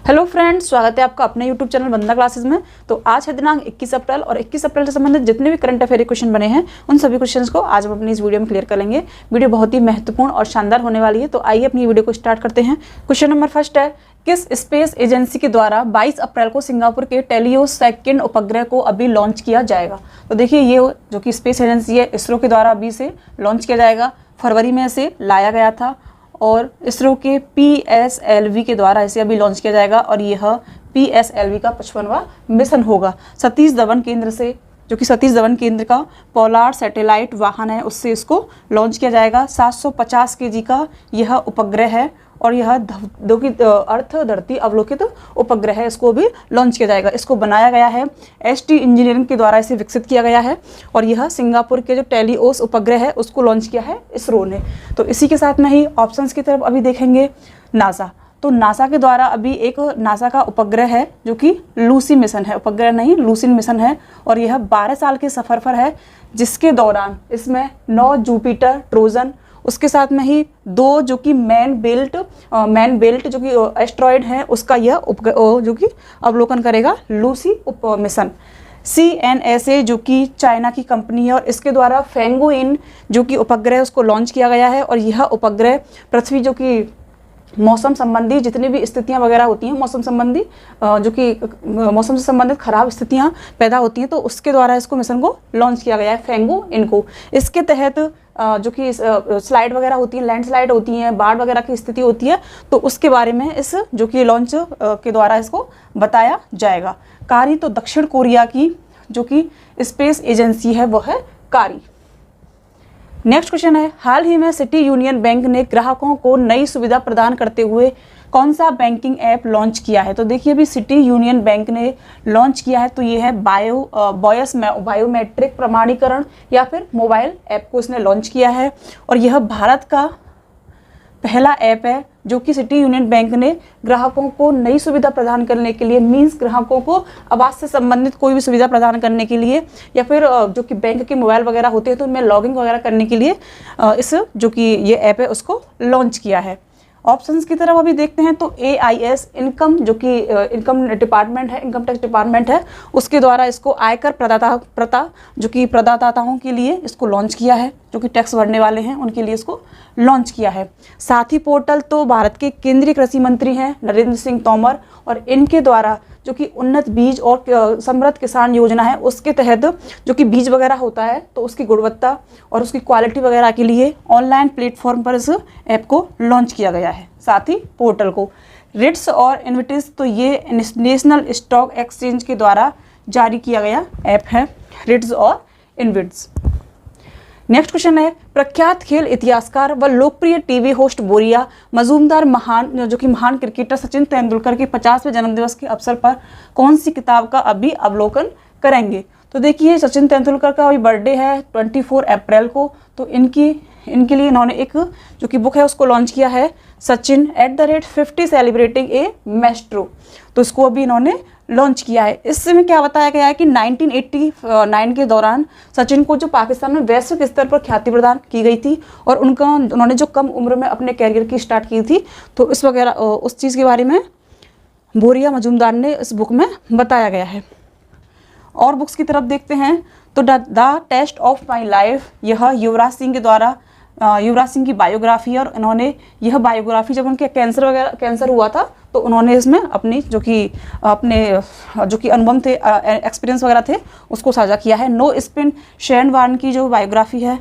Hello friends, स्वागत है आपका अपने यूट्यूब चैनल वंदना क्लासेस में। तो आज है दिनांक 21 अप्रैल और 21 अप्रैल से संबंधित जितने भी करंट अफेयर क्वेश्चन बने हैं उन सभी क्वेश्चंस को आज हम अपनी इस वीडियो में क्लियर कर लेंगे। वीडियो बहुत ही महत्वपूर्ण और शानदार होने वाली है। तो आइए अपनी वीडियो को स्टार्ट करते हैं। क्वेश्चन नंबर फर्स्ट है, किस स्पेस एजेंसी के द्वारा 22 अप्रैल को सिंगापुर के टेलियोस सेकंड उपग्रह को अभी लॉन्च किया जाएगा। तो देखिए, ये जो कि स्पेस एजेंसी है इसरो के द्वारा अभी से लॉन्च किया जाएगा। फरवरी में इसे लाया गया था और इसरो के PSLV के द्वारा इसे अभी लॉन्च किया जाएगा और यह PSLV का 55वां मिशन होगा। सतीश धवन केंद्र से, जो कि सतीश धवन केंद्र का पोलार सैटेलाइट वाहन है, उससे इसको लॉन्च किया जाएगा। 750 kg का यह उपग्रह है और यह अर्थ धरती अवलोकित उपग्रह है, इसको भी लॉन्च किया जाएगा। इसको बनाया गया है ST इंजीनियरिंग के द्वारा, इसे विकसित किया गया है और यह सिंगापुर के जो टेलियोस उपग्रह है उसको लॉन्च किया है इसरो ने। तो इसी के साथ में ही ऑप्शंस की तरफ अभी देखेंगे नासा। तो नासा के द्वारा अभी एक नासा का उपग्रह है जो कि लूसी मिशन है, उपग्रह नहीं लूसिन मिशन है और यह 12 साल के सफ़र पर है, जिसके दौरान इसमें 9 जुपिटर ट्रोजन, उसके साथ में ही 2 जो कि मैन बेल्ट जो कि एस्ट्रॉयड है उसका यह जो कि अवलोकन करेगा लूसी मिशन। CNSA जो कि चाइना की कंपनी है और इसके द्वारा फेंगुइन जो कि उपग्रह उसको लॉन्च किया गया है और यह उपग्रह पृथ्वी जो कि मौसम संबंधी जितनी भी स्थितियां वगैरह होती हैं, मौसम संबंधी जो कि मौसम से संबंधित खराब स्थितियां पैदा होती हैं, तो उसके द्वारा इसको मिशन को लॉन्च किया गया है फेंगुइन को। इसके तहत जो कि स्लाइड वगैरह होती है, लैंडस्लाइड होती हैं, बाढ़ वगैरह की स्थिति होती है, तो उसके बारे में इस जो कि लॉन्च के द्वारा इसको बताया जाएगा। कारी तो दक्षिण कोरिया की जो कि स्पेस एजेंसी है वो है कारी। नेक्स्ट क्वेश्चन है, हाल ही में सिटी यूनियन बैंक ने ग्राहकों को नई सुविधा प्रदान करते हुए कौन सा बैंकिंग ऐप लॉन्च किया है। तो देखिए, अभी सिटी यूनियन बैंक ने लॉन्च किया है, तो ये है बायोमेट्रिक प्रमाणीकरण या फिर मोबाइल ऐप को इसने लॉन्च किया है और यह भारत का पहला ऐप है जो कि सिटी यूनियन बैंक ने ग्राहकों को नई सुविधा प्रदान करने के लिए, मीन्स ग्राहकों को आवास से संबंधित कोई भी सुविधा प्रदान करने के लिए या फिर जो कि बैंक के मोबाइल वगैरह होते हैं तो उनमें लॉगिंग वगैरह करने के लिए इस जो कि ये ऐप है उसको लॉन्च किया है। ऑप्शंस की तरफ अभी देखते हैं तो AIS इनकम जो कि इनकम डिपार्टमेंट है, इनकम टैक्स डिपार्टमेंट है, उसके द्वारा इसको आयकर प्रदाताओं के लिए इसको लॉन्च किया है, जो कि टैक्स भरने वाले हैं उनके लिए इसको लॉन्च किया है। साथी पोर्टल तो भारत के केंद्रीय कृषि मंत्री हैं नरेंद्र सिंह तोमर और इनके द्वारा जो कि उन्नत बीज और समृद्ध किसान योजना है उसके तहत जो कि बीज वगैरह होता है तो उसकी गुणवत्ता और उसकी क्वालिटी वगैरह के लिए ऑनलाइन प्लेटफॉर्म पर इस ऐप को लॉन्च किया गया है, साथ ही पोर्टल को। रिट्स और इन्विटिस तो ये नेशनल स्टॉक एक्सचेंज के द्वारा जारी किया गया ऐप है, रिट्स और इन्विट्स। नेक्स्ट क्वेश्चन है, प्रख्यात खेल इतिहासकार व लोकप्रिय टीवी होस्ट बोरिया मजूमदार जो कि महान क्रिकेटर सचिन तेंदुलकर के 50वें जन्मदिवस के अवसर पर कौन सी किताब का अभी अवलोकन करेंगे। तो देखिए, सचिन तेंदुलकर का अभी बर्थडे है 24 अप्रैल को, तो इनके लिए इन्होंने एक जो कि बुक है उसको लॉन्च किया है, सचिन @50 सेलिब्रेटिंग ए मैस्ट्रो। तो इसको अभी इन्होंने लॉन्च किया है। इसमें क्या बताया गया है कि 1989 के दौरान सचिन को जो पाकिस्तान में वैश्विक स्तर पर ख्याति प्रदान की गई थी और उन्होंने जो कम उम्र में अपने कैरियर की स्टार्ट की थी, तो इस वगैरह उस चीज़ के बारे में बोरिया मजूमदार ने इस बुक में बताया गया है। और बुक्स की तरफ देखते हैं तो the test of my life, यह युवराज सिंह के द्वारा युवराज सिंह की बायोग्राफी है और इन्होंने यह बायोग्राफी जब उनके कैंसर हुआ था तो उन्होंने इसमें अपनी जो कि अनुभव थे, एक्सपीरियंस वगैरह थे, उसको साझा किया है। नो स्पिन शेन वार्न की जो बायोग्राफी है,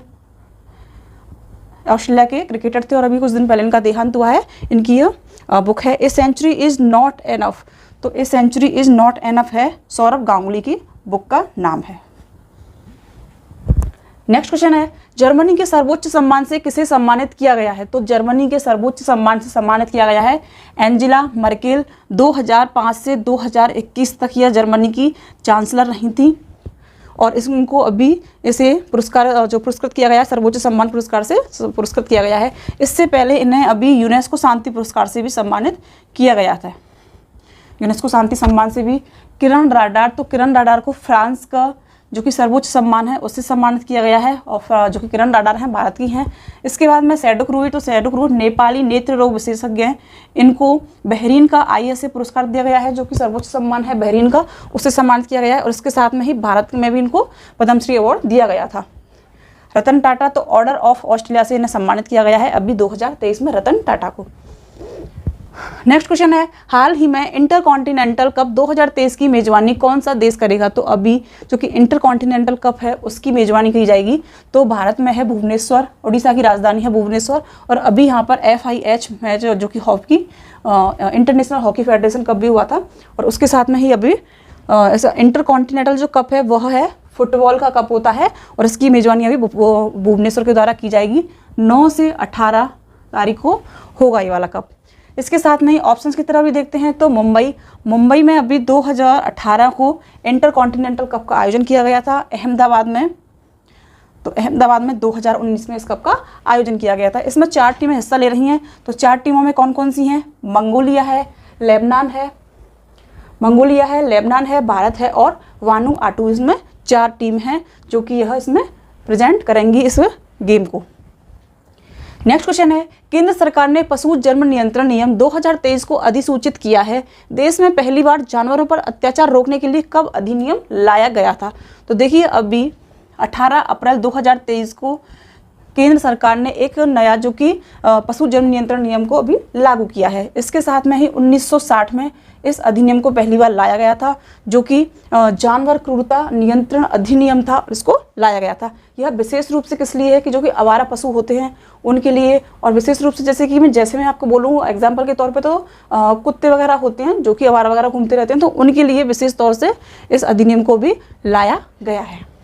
ऑस्ट्रेलिया के क्रिकेटर थे और अभी कुछ दिन पहले इनका देहांत हुआ है, इनकी यह बुक है। A century is not enough, तो a century is not enough है सौरभ गांगुली की बुक का नाम है। नेक्स्ट क्वेश्चन है, जर्मनी के सर्वोच्च सम्मान से किसे सम्मानित किया गया है। तो जर्मनी के सर्वोच्च सम्मान से सम्मानित किया गया है एंजेला मर्केल। 2005 से 2021 तक यह जर्मनी की चांसलर रही थी और इनको अभी इसे पुरस्कृत किया गया है, सर्वोच्च सम्मान पुरस्कार से पुरस्कृत किया गया है। इससे पहले इन्हें अभी यूनेस्को शांति पुरस्कार से भी सम्मानित किया गया था, यूनेस्को शांति सम्मान से भी। किरण राडार, तो किरण राडार को फ्रांस का जो कि सर्वोच्च सम्मान है उससे सम्मानित किया गया है, और जो कि किरण राडार हैं भारत की हैं। इसके बाद में सैडुक रूही, तो सैडुक रूही नेपाली नेत्र रोग विशेषज्ञ हैं, इनको बहरीन का ISA पुरस्कार दिया गया है, जो कि सर्वोच्च सम्मान है बहरीन का, उससे सम्मानित किया गया है। और इसके साथ में ही भारत में भी इनको पद्मश्री अवार्ड दिया गया था। रतन टाटा, तो ऑर्डर ऑफ ऑस्ट्रेलिया से इन्हें सम्मानित किया गया है अभी 2023 में रतन टाटा को। नेक्स्ट क्वेश्चन है, हाल ही में इंटरकॉन्टिनेंटल कप 2023 की मेजबानी कौन सा देश करेगा? तो अभी जो कि इंटरकॉन्टिनेंटल कप है उसकी मेजबानी की जाएगी, तो भारत में है भुवनेश्वर, उड़ीसा की राजधानी है भुवनेश्वर। और अभी यहाँ पर FIH मैच जो कि hockey international hockey federation cup भी हुआ था, और उसके साथ में ही अभी ऐसा इंटरकॉन्टिनेंटल जो कप है वह है फुटबॉल का कप होता है, और इसकी मेजबानी अभी भुवनेश्वर के द्वारा की जाएगी। 9 से 18 तारीख को होगा ये वाला कप। इसके साथ में ही ऑप्शंस की तरफ भी देखते हैं, तो मुंबई में अभी 2018 को इंटरकॉन्टिनेंटल कप का आयोजन किया गया था अहमदाबाद में। तो अहमदाबाद में 2019 में इस कप का आयोजन किया गया था। इसमें 4 टीमें हिस्सा ले रही हैं, तो 4 टीमों में कौन कौन सी हैं? मंगोलिया है, लेबनान है, भारत है और वानुआटू। इसमें 4 टीम हैं जो कि यह इसमें प्रेजेंट करेंगी इस गेम को। नेक्स्ट क्वेश्चन है, केंद्र सरकार ने पशु जन्म नियंत्रण नियम 2023 को अधिसूचित किया है। देश में पहली बार जानवरों पर अत्याचार रोकने के लिए कब अधिनियम लाया गया था? तो देखिए अभी 18 अप्रैल 2023 को केंद्र सरकार ने एक नया जो कि पशु जन्म नियंत्रण नियम को अभी लागू किया है। इसके साथ में ही 1960 में इस अधिनियम को पहली बार लाया गया था, जो कि जानवर क्रूरता नियंत्रण अधिनियम था, इसको लाया गया था। यह विशेष रूप से किस लिए है कि जो कि आवारा पशु होते हैं उनके लिए, और विशेष रूप से जैसे मैं आपको बोलूँ एग्जाम्पल के तौर पे, तो कुत्ते वगैरह होते हैं जो कि आवारा वगैरह घूमते रहते हैं, तो उनके लिए विशेष तौर से इस अधिनियम को भी लाया गया है।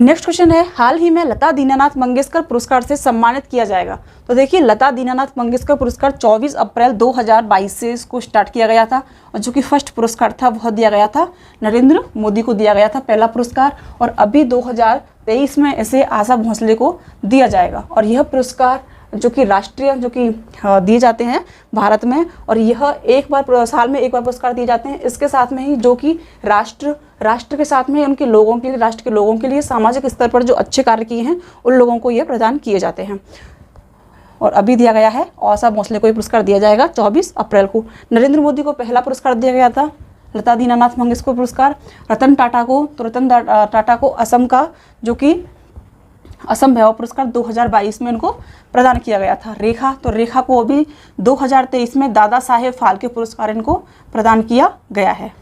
नेक्स्ट क्वेश्चन है, हाल ही में लता दीनानाथ मंगेशकर पुरस्कार से सम्मानित किया जाएगा। तो देखिए लता दीनानाथ मंगेशकर पुरस्कार 24 अप्रैल 2022 से इसको स्टार्ट किया गया था, और जो कि फर्स्ट पुरस्कार था वह दिया गया था नरेंद्र मोदी को दिया गया था पहला पुरस्कार, और अभी 2023 में इसे आशा भोसले को दिया जाएगा। और यह पुरस्कार जो कि राष्ट्रीय जो कि दिए जाते हैं भारत में, और यह साल में एक बार पुरस्कार दिए जाते हैं। इसके साथ में ही जो कि राष्ट्र के साथ में उनके लोगों के लिए, राष्ट्र के लोगों के लिए सामाजिक स्तर पर जो अच्छे कार्य किए हैं उन लोगों को ये प्रदान किए जाते हैं। और अभी दिया गया है आशा भोसले को ये पुरस्कार दिया जाएगा 24 अप्रैल को। नरेंद्र मोदी को पहला पुरस्कार दिया गया था लता दीनानाथ मंगेशकर पुरस्कार। रतन टाटा को असम का जो कि असम वैभव पुरस्कार 2022 में उनको प्रदान किया गया था। रेखा को अभी 2023 में दादा साहेब फाल्के पुरस्कार इनको प्रदान किया गया है।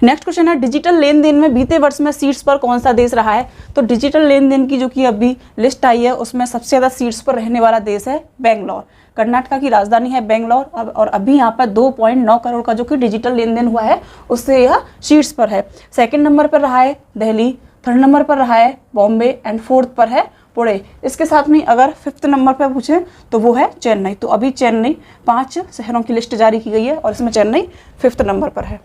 नेक्स्ट क्वेश्चन है, डिजिटल लेन देन में बीते वर्ष में सीट्स पर कौन सा देश रहा है? तो डिजिटल लेन देन की जो कि अभी लिस्ट आई है उसमें सबसे ज़्यादा सीट्स पर रहने वाला देश है बेंगलोर। कर्नाटका की राजधानी है बेंगलोर, और अभी यहाँ पर 2.9 करोड़ का जो कि डिजिटल लेन देन हुआ है उससे यह सीट्स पर है। सेकेंड नंबर पर रहा है दिल्ली, थर्ड नंबर पर रहा है बॉम्बे, एंड फोर्थ पर है पुणे। इसके साथ में अगर फिफ्थ नंबर पर पूछे तो वो है चेन्नई। तो अभी चेन्नई 5 शहरों की लिस्ट जारी की गई है और इसमें चेन्नई फिफ्थ नंबर पर है।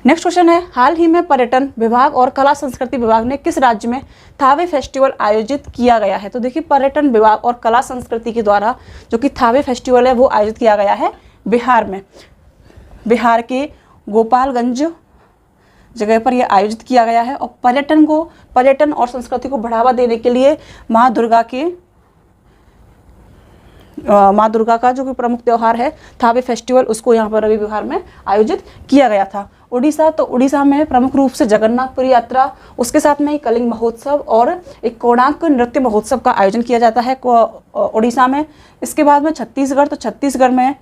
नेक्स्ट क्वेश्चन है, हाल ही में पर्यटन विभाग और कला संस्कृति विभाग ने किस राज्य में थावे फेस्टिवल आयोजित किया गया है? तो देखिए पर्यटन विभाग और कला संस्कृति के द्वारा जो कि थावे फेस्टिवल है वो आयोजित किया गया है बिहार में। बिहार के गोपालगंज जगह पर यह आयोजित किया गया है, और पर्यटन और संस्कृति को बढ़ावा देने के लिए माँ दुर्गा का जो कि प्रमुख त्यौहार है थावे फेस्टिवल, उसको यहाँ पर अभी बिहार में आयोजित किया गया था। उड़ीसा में प्रमुख रूप से जगन्नाथपुरी यात्रा, उसके साथ में ही कलिंग महोत्सव और एक कोणार्क नृत्य महोत्सव का आयोजन किया जाता है उड़ीसा में। इसके बाद में छत्तीसगढ़ में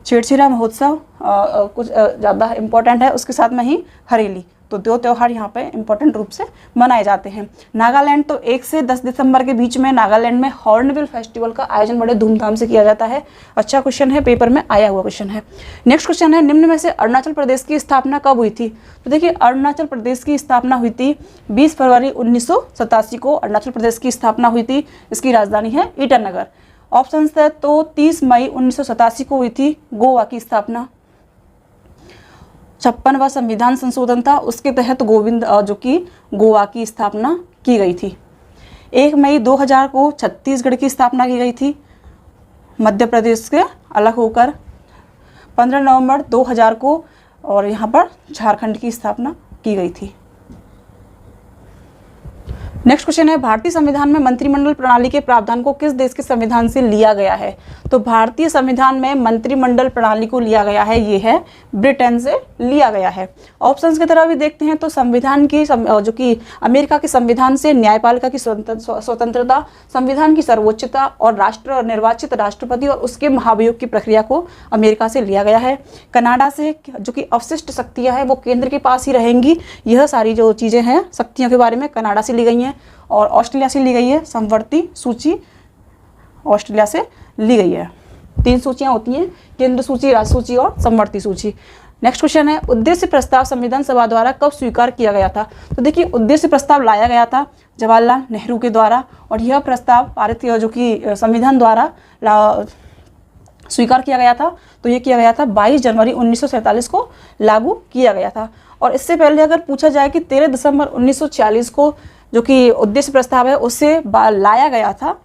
छेड़छेरा महोत्सव कुछ ज़्यादा इम्पोर्टेंट है। उसके साथ में ही हरेली, तो 2 त्यौहार यहाँ पे इम्पोर्टेंट रूप से मनाए जाते हैं। नागालैंड, तो 1 से 10 दिसंबर के बीच में नागालैंड में हॉर्नबिल फेस्टिवल का आयोजन बड़े धूमधाम से किया जाता है। अच्छा क्वेश्चन है, पेपर में आया हुआ क्वेश्चन है। नेक्स्ट क्वेश्चन है, निम्न में से अरुणाचल प्रदेश की स्थापना कब हुई थी? तो देखिए अरुणाचल प्रदेश की स्थापना हुई थी 20 फरवरी 1987 को अरुणाचल प्रदेश की स्थापना हुई थी। इसकी राजधानी है ईटानगर। ऑप्शन है, तो 30 मई 1987 को हुई थी गोवा की स्थापना। 56वां संविधान संशोधन था, उसके तहत जो कि गोवा की स्थापना की गई थी। 1 मई 2000 को छत्तीसगढ़ की स्थापना की गई थी, मध्य प्रदेश से अलग होकर। 15 नवंबर 2000 को, और यहाँ पर झारखंड की स्थापना की गई थी। नेक्स्ट क्वेश्चन है, भारतीय संविधान में मंत्रिमंडल प्रणाली के प्रावधान को किस देश के संविधान से लिया गया है? तो भारतीय संविधान में मंत्रिमंडल प्रणाली को लिया गया है, ये है ब्रिटेन से लिया गया है। ऑप्शंस की तरह भी देखते हैं तो संविधान की जो कि अमेरिका के संविधान से न्यायपालिका की स्वतंत्रता, संविधान की सर्वोच्चता और राष्ट्र निर्वाचित राष्ट्रपति और उसके महाभियोग की प्रक्रिया को अमेरिका से लिया गया है। कनाडा से जो कि अवशिष्ट शक्तियाँ हैं वो केंद्र के पास ही रहेंगी, यह सारी जो चीज़ें हैं शक्तियों के बारे में कनाडा से ली गई हैं। और ऑस्ट्रेलिया से ली गई है समवर्ती सूची, ऑस्ट्रेलिया से ली गई है। 3 सूचियां होती हैं, केंद्र सूची, राज्य सूची और समवर्ती सूची। नेक्स्ट क्वेश्चन है, उद्देश्य प्रस्ताव संविधान सभा द्वारा कब स्वीकार किया गया था? तो देखिए, उद्देश्य प्रस्ताव लाया गया था जवाहरलाल नेहरू के द्वारा, और यह प्रस्ताव पारित जो कि संविधान द्वारा स्वीकार किया गया था। तो ये किया गया था 22 जनवरी 1947 को लागू किया गया था। और इससे पहले अगर पूछा जाए कि 13 दिसंबर 1946 को जो कि उद्देश्य प्रस्ताव है उससे लाया गया था,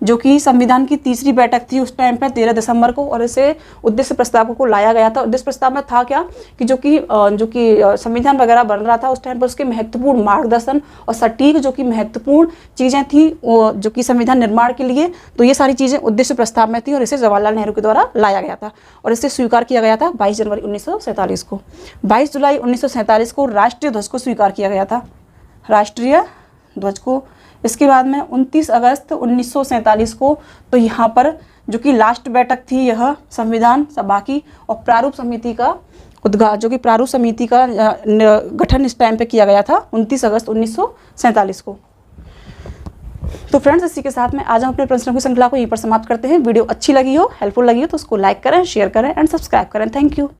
जो कि संविधान की तीसरी बैठक थी उस टाइम पर 13 दिसंबर को, और इसे उद्देश्य प्रस्ताव को लाया गया था। उद्देश्य प्रस्ताव में था क्या कि जो कि संविधान वगैरह बन रहा था उस टाइम पर उसके महत्वपूर्ण मार्गदर्शन और सटीक जो कि महत्वपूर्ण चीज़ें थी जो कि संविधान निर्माण के लिए, तो ये सारी चीज़ें उद्देश्य प्रस्ताव में थी और इसे जवाहरलाल नेहरू के द्वारा लाया गया था और इसे स्वीकार किया गया था 22 जनवरी 1947 को। 22 जुलाई 1947 को राष्ट्रीय ध्वज को स्वीकार किया गया था, राष्ट्रीय ध्वज को। इसके बाद में 29 अगस्त 1947 को तो यहाँ पर जो कि लास्ट बैठक थी यह संविधान सभा की, और प्रारूप समिति का प्रारूप समिति का गठन इस टाइम पे किया गया था 29 अगस्त 1947 को। तो फ्रेंड्स, इसी के साथ में आज हम अपने प्रश्नों की श्रृंखला को यहीं पर समाप्त करते हैं। वीडियो अच्छी लगी हो, हेल्पफुल लगी हो तो उसको लाइक करें, शेयर करें एंड सब्सक्राइब करें। Thank you.